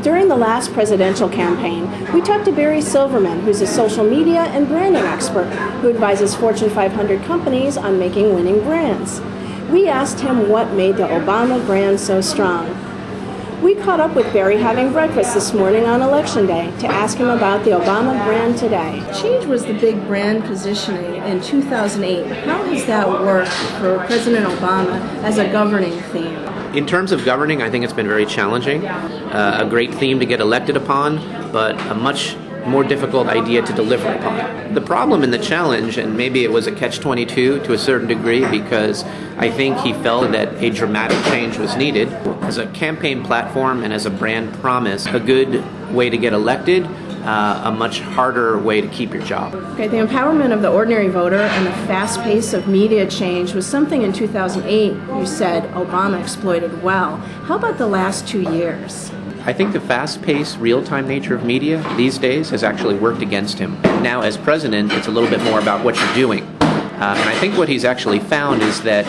During the last presidential campaign, we talked to Barry Silverman, who's a social media and branding expert who advises Fortune 500 companies on making winning brands. We asked him what made the Obama brand so strong. We caught up with Barry having breakfast this morning on Election Day to ask him about the Obama brand today. Change was the big brand positioning in 2008. How has that worked for President Obama as a governing theme? In terms of governing, I think it's been very challenging. A great theme to get elected upon, but a much more difficult idea to deliver upon. The problem and the challenge, and maybe it was a catch-22 to a certain degree, because I think he felt that a dramatic change was needed. As a campaign platform and as a brand promise, a good way to get elected, a much harder way to keep your job. Okay, the empowerment of the ordinary voter and the fast pace of media change was something in 2008 you said Obama exploited well. How about the last 2 years? I think the fast-paced, real-time nature of media these days has actually worked against him. Now, as president, it's a little bit more about what you're doing. And I think what he's actually found is that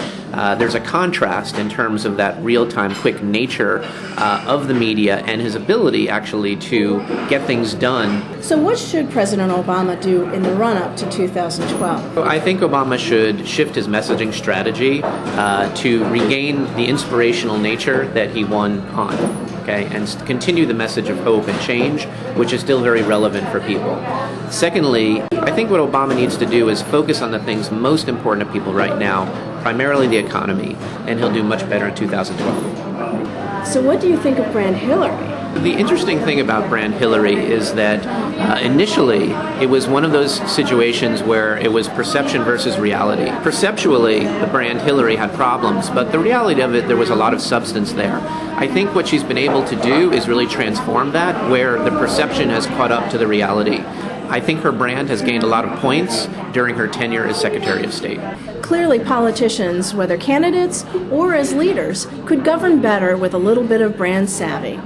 there's a contrast in terms of that real-time, quick nature of the media and his ability actually to get things done. So what should President Obama do in the run-up to 2012? I think Obama should shift his messaging strategy to regain the inspirational nature that he won on. Okay, and continue the message of hope and change, which is still very relevant for people. Secondly, I think what Obama needs to do is focus on the things most important to people right now, primarily the economy, and he'll do much better in 2012. So what do you think of Brand Hillary? The interesting thing about Brand Hillary is that initially it was one of those situations where it was perception versus reality. Perceptually, the brand Hillary had problems, but the reality of it, there was a lot of substance there. I think what she's been able to do is really transform that, where the perception has caught up to the reality. I think her brand has gained a lot of points during her tenure as Secretary of State. Clearly, politicians, whether candidates or as leaders, could govern better with a little bit of brand savvy.